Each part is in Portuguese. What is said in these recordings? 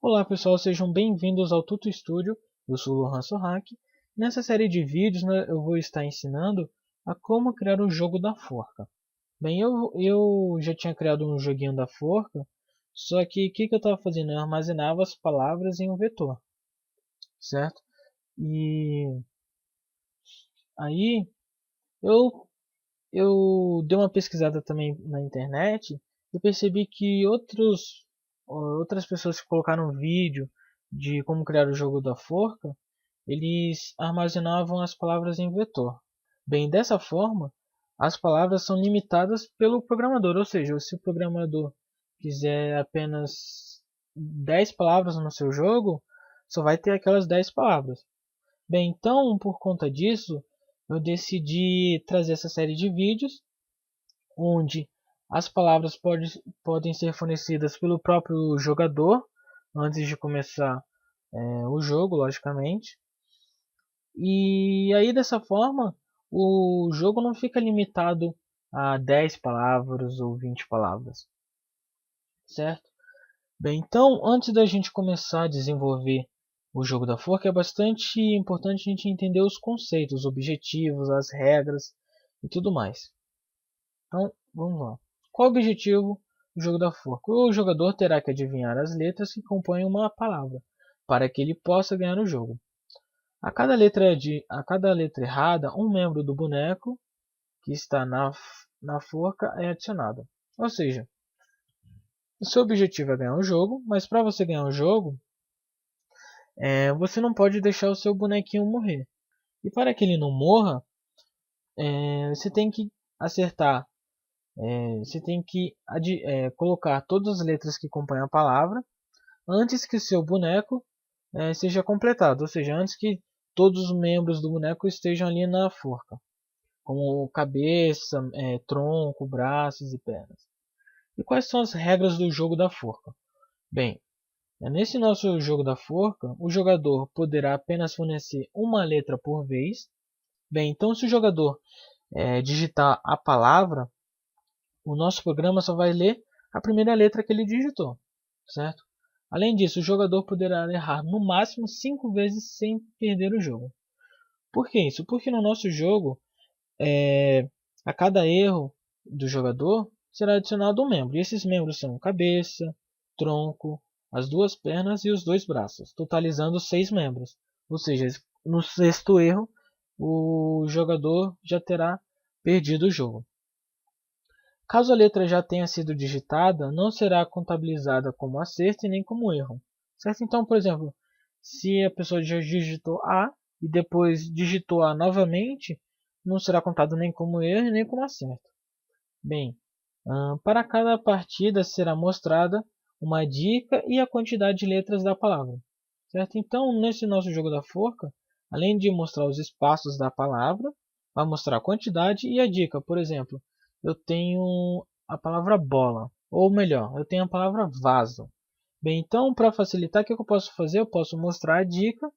Olá pessoal, sejam bem-vindos ao Tuto Studio. Eu sou o Lohan Sorrak. Nessa série de vídeos eu vou estar ensinando a como criar o jogo da forca. Bem, eu já tinha criado um joguinho da forca, só que o que eu estava fazendo? Eu armazenava as palavras em um vetor, certo? E aí eu dei uma pesquisada também na internet e percebi que outras pessoas que colocaram vídeo de como criar o jogo da forca, eles armazenavam as palavras em vetor. Bem, dessa forma, as palavras são limitadas pelo programador, ou seja, se o programador quiser apenas 10 palavras no seu jogo, só vai ter aquelas 10 palavras. Bem, então, por conta disso, eu decidi trazer essa série de vídeos onde as palavras podem ser fornecidas pelo próprio jogador antes de começar o jogo, logicamente. E aí dessa forma o jogo não fica limitado a 10 palavras ou 20 palavras, certo? Bem, então antes da gente começar a desenvolver o jogo da forca é bastante importante a gente entender os conceitos, os objetivos, as regras e tudo mais. Então vamos lá. Qual o objetivo do jogo da forca? O jogador terá que adivinhar as letras que compõem uma palavra para que ele possa ganhar o jogo. A cada letra errada, um membro do boneco que está na forca é adicionado. Ou seja, o seu objetivo é ganhar o jogo, mas para você ganhar o jogo, você não pode deixar o seu bonequinho morrer. E para que ele não morra, você tem que acertar, você tem que colocar todas as letras que compõem a palavra antes que o seu boneco seja completado, ou seja, antes que todos os membros do boneco estejam ali na forca, como cabeça, tronco, braços e pernas. E quais são as regras do jogo da forca? Bem, nesse nosso jogo da forca, o jogador poderá apenas fornecer uma letra por vez. Bem, então se o jogador digitar a palavra, o nosso programa só vai ler a primeira letra que ele digitou, certo? Além disso, o jogador poderá errar no máximo 5 vezes sem perder o jogo. Por que isso? Porque no nosso jogo, a cada erro do jogador será adicionado um membro. E esses membros são cabeça, tronco, as duas pernas e os dois braços, totalizando 6 membros. Ou seja, no sexto erro, o jogador já terá perdido o jogo. Caso a letra já tenha sido digitada, não será contabilizada como acerto e nem como erro. Certo? Então, por exemplo, se a pessoa já digitou A e depois digitou A novamente, não será contado nem como erro nem como acerto. Bem, para cada partida será mostrada uma dica e a quantidade de letras da palavra. Certo? Então, nesse nosso jogo da forca, além de mostrar os espaços da palavra, vai mostrar a quantidade e a dica. Por exemplo, eu tenho a palavra bola, ou melhor, eu tenho a palavra vaso. Bem, então, para facilitar, o que eu posso fazer? Eu posso mostrar a dica,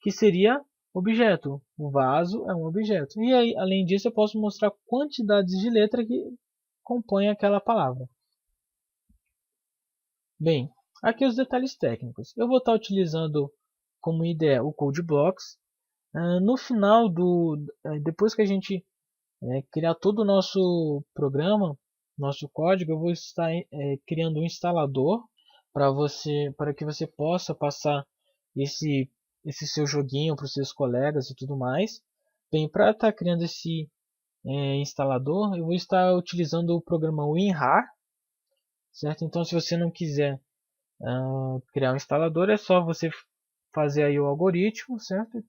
que seria objeto. O vaso é um objeto. E aí, além disso, eu posso mostrar quantidades de letra que compõem aquela palavra. Bem, aqui os detalhes técnicos. Eu vou estar utilizando como IDE o Code Blocks. No final, depois que a gente criar todo o nosso programa, nosso código, eu vou estar criando um instalador para que você possa passar esse seu joguinho para os seus colegas e tudo mais. Bem, para estar criando esse instalador, eu vou estar utilizando o programa WinRAR, certo? Então, se você não quiser criar um instalador, é só você fazer aí o algoritmo, certo?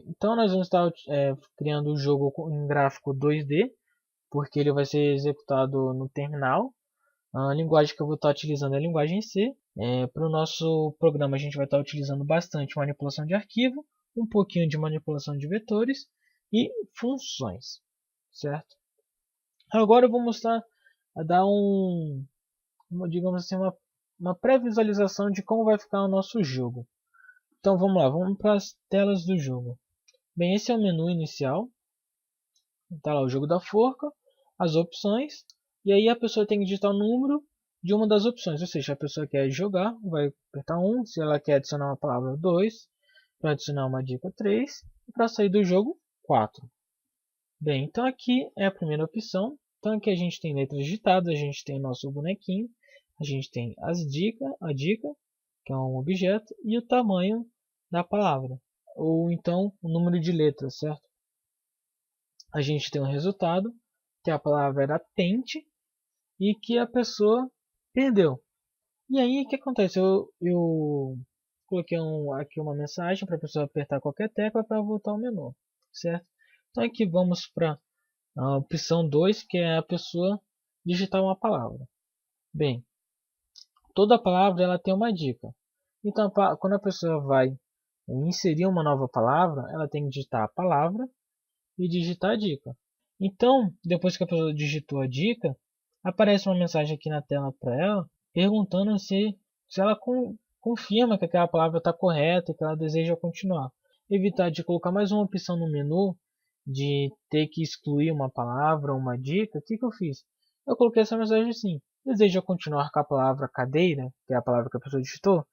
Então nós vamos estar criando o jogo em gráfico 2D, porque ele vai ser executado no terminal. A linguagem que eu vou estar utilizando é a linguagem C. Para o nosso programa a gente vai estar utilizando bastante manipulação de arquivo, um pouquinho de manipulação de vetores e funções, certo? Agora eu vou mostrar, dar digamos assim, uma pré-visualização de como vai ficar o nosso jogo. Então vamos lá, vamos para as telas do jogo. Bem, esse é o menu inicial. Está lá o jogo da forca, as opções, e aí a pessoa tem que digitar o número de uma das opções, ou seja, a pessoa quer jogar, vai apertar 1, se ela quer adicionar uma palavra 2, para adicionar uma dica 3, e para sair do jogo 4. Bem, então aqui é a primeira opção. Então aqui a gente tem letras digitadas, a gente tem o nosso bonequinho, a gente tem a dica, que é um objeto, e o tamanho da palavra, ou então o número de letras, certo? A gente tem um resultado, que a palavra era tente, e que a pessoa perdeu. E aí o que acontece? Eu coloquei aqui uma mensagem para a pessoa apertar qualquer tecla para voltar ao menu, certo? Então aqui vamos para a opção 2, que é a pessoa digitar uma palavra. Bem, toda palavra ela tem uma dica. Então quando a pessoa vai inserir uma nova palavra, ela tem que digitar a palavra e digitar a dica. Então, depois que a pessoa digitou a dica, aparece uma mensagem aqui na tela para ela, perguntando se ela confirma que aquela palavra está correta e que ela deseja continuar. Evitar de colocar mais uma opção no menu, de ter que excluir uma palavra ou uma dica, o que eu fiz? Eu coloquei essa mensagem assim: deseja continuar com a palavra cadeira, que é a palavra que a pessoa digitou?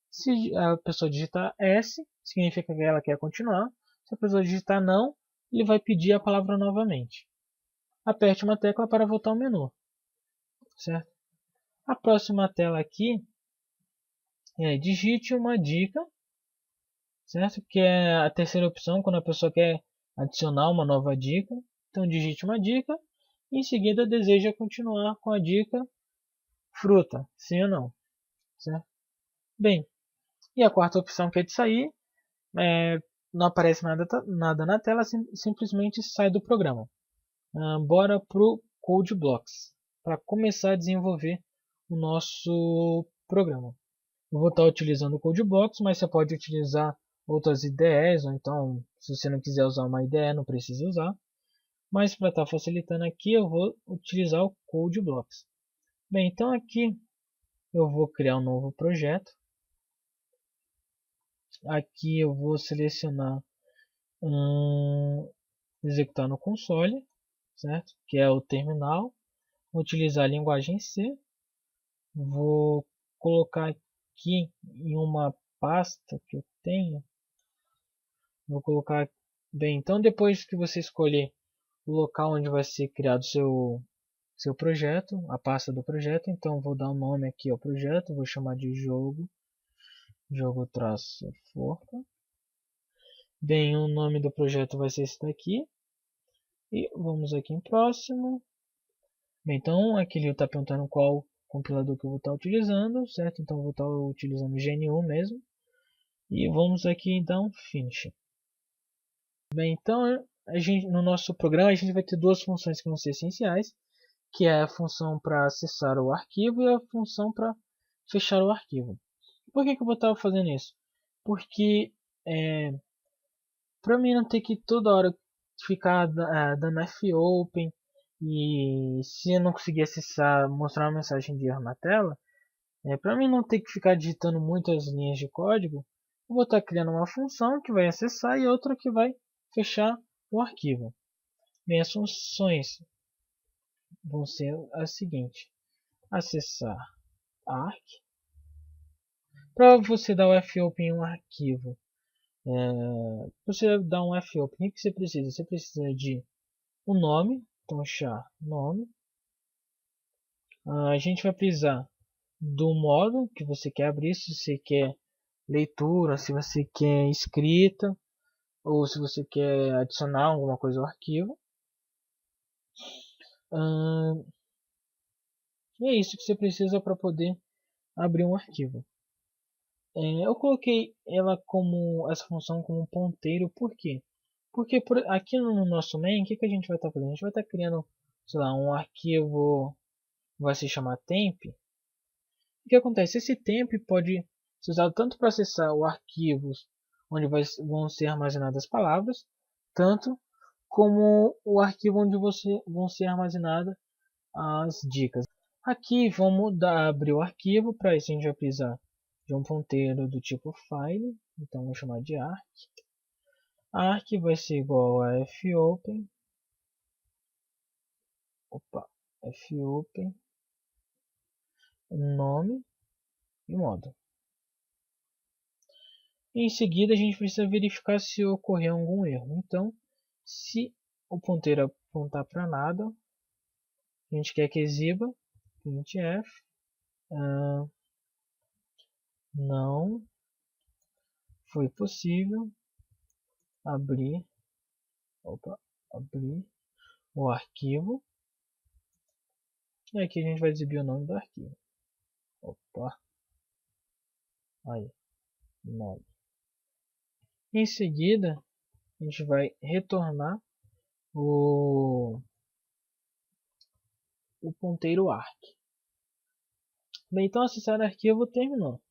Se a pessoa digitar S, significa que ela quer continuar. Se a pessoa digitar não, ele vai pedir a palavra novamente. Aperte uma tecla para voltar ao menu, certo? A próxima tela aqui é digite uma dica, certo? Que é a terceira opção quando a pessoa quer adicionar uma nova dica. Então digite uma dica e em seguida deseja continuar com a dica fruta, sim ou não, certo? Bem, e a quarta opção que é de sair, não aparece nada na tela, simplesmente sai do programa. Bora pro Code Blocks para começar a desenvolver o nosso programa. Eu vou estar utilizando o Code Blocks, mas você pode utilizar outras IDEs, ou então, se você não quiser usar uma IDE, não precisa usar. Mas para estar facilitando aqui, eu vou utilizar o Code Blocks. Bem, então aqui eu vou criar um novo projeto. Aqui eu vou selecionar executar no console, certo? Que é o terminal. Vou utilizar a linguagem C. Vou colocar aqui em uma pasta que eu tenho. Vou colocar bem. Então depois que você escolher o local onde vai ser criado seu projeto, a pasta do projeto, então vou dar um nome aqui ao projeto. Vou chamar de jogo-forca. Bem, o nome do projeto vai ser esse daqui. E vamos aqui em próximo. Bem, então aqui ele está perguntando qual compilador que eu vou estar utilizando, certo? Então eu vou estar utilizando o GNU mesmo. E vamos aqui então Finish. Bem, então no nosso programa a gente vai ter duas funções que vão ser essenciais, que é a função para acessar o arquivo e a função para fechar o arquivo. Por que eu vou estar fazendo isso? Porque para mim não ter que toda hora ficar dando fopen e se eu não conseguir acessar, mostrar uma mensagem de erro na tela, para mim não ter que ficar digitando muitas linhas de código, eu vou estar criando uma função que vai acessar e outra que vai fechar o arquivo. Bem, as funções vão ser as seguintes: acessar arc. Para você dar o fopen em um arquivo, você dá um fopen, o que você precisa? Você precisa de um nome, então char nome. A gente vai precisar do modo que você quer abrir, se você quer leitura, se você quer escrita, ou se você quer adicionar alguma coisa ao arquivo. E é isso que você precisa para poder abrir um arquivo. Eu coloquei essa função como um ponteiro, por quê? Porque aqui no nosso main, o que a gente vai estar fazendo? A gente vai estar criando, sei lá, um arquivo que vai se chamar temp. O que acontece? Esse temp pode ser usado tanto para acessar o arquivo onde vão ser armazenadas as palavras, tanto como o arquivo onde vão ser armazenadas as dicas. Aqui vamos abrir o arquivo. Para isso a gente vai precisar de um ponteiro do tipo file, então vou chamar de arc. Arc vai ser igual a fopen, fopen nome e modo. Em seguida, a gente precisa verificar se ocorreu algum erro. Então, se o ponteiro apontar para nada, a gente quer que exiba printf não foi possível abrir o arquivo. E aqui a gente vai exibir o nome do arquivo. Aí, nome. Em seguida, a gente vai retornar o ponteiro arc. Bem, então acessar arquivo terminou.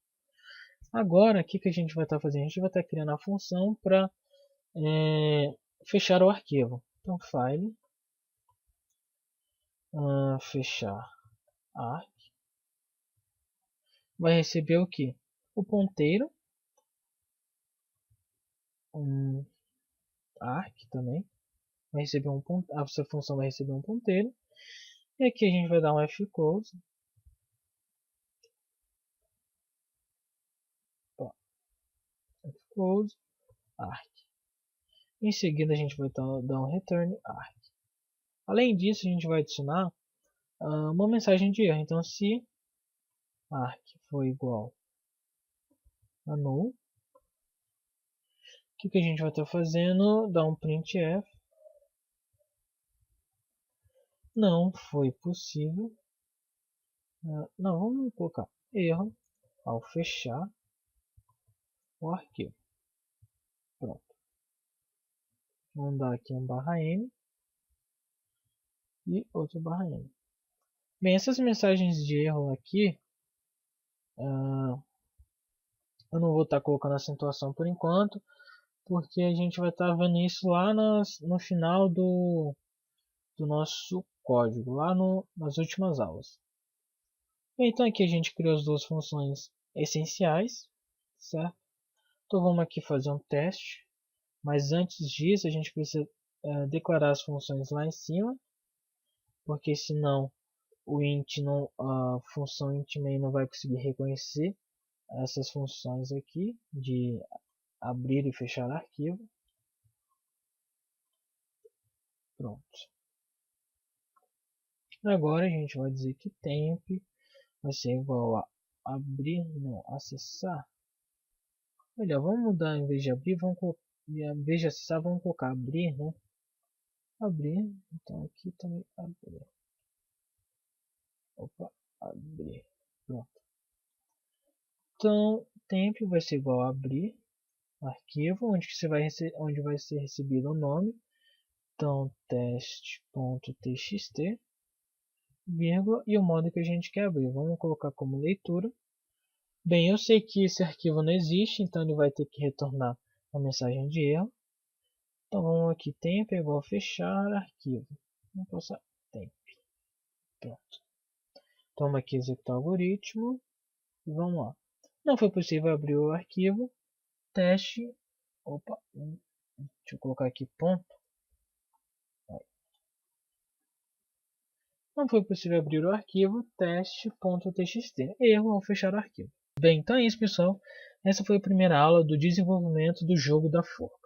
Agora, o que a gente vai estar fazendo? A gente vai estar criando a função para fechar o arquivo. Então, file, fechar arc, vai receber o que? O ponteiro, arc também, vai receber essa função vai receber um ponteiro, e aqui a gente vai dar um fclose, arc. Em seguida a gente vai dar um return arc. Além disso, a gente vai adicionar uma mensagem de erro. Então, se arc for igual a null, o que a gente vai estar fazendo? Dar um printf. Não foi possível. Não, vamos colocar erro ao fechar o arquivo. Pronto. Vamos dar aqui um /n e outro /n. Bem, essas mensagens de erro aqui, eu não vou estar colocando a acentuação por enquanto, porque a gente vai estar vendo isso lá no final do nosso código, lá nas últimas aulas. Bem, então aqui a gente criou as duas funções essenciais, certo? Então vamos aqui fazer um teste, mas antes disso a gente precisa declarar as funções lá em cima, porque senão a função int main não vai conseguir reconhecer essas funções aqui de abrir e fechar arquivo. Pronto. Agora a gente vai dizer que temp vai ser igual a abrir, não, acessar. Olha, vamos mudar, em vez de abrir, em vez de acessar, vamos colocar abrir, né? Abrir, então aqui também abrir. Abrir. Pronto. Então, temp vai ser igual a abrir arquivo, onde vai ser recebido o nome. Então, teste.txt, vírgula, e o modo que a gente quer abrir. Vamos colocar como leitura. Bem, eu sei que esse arquivo não existe, então ele vai ter que retornar uma mensagem de erro. Então vamos aqui, temp é igual a fechar arquivo. Vamos passar temp. Pronto. Então vamos aqui executar o algoritmo. E vamos lá. Não foi possível abrir o arquivo. Teste. Deixa eu colocar aqui ponto. Não foi possível abrir o arquivo teste.txt. Erro ao fechar o arquivo. Bem, então é isso, pessoal. Essa foi a primeira aula do desenvolvimento do jogo da forca.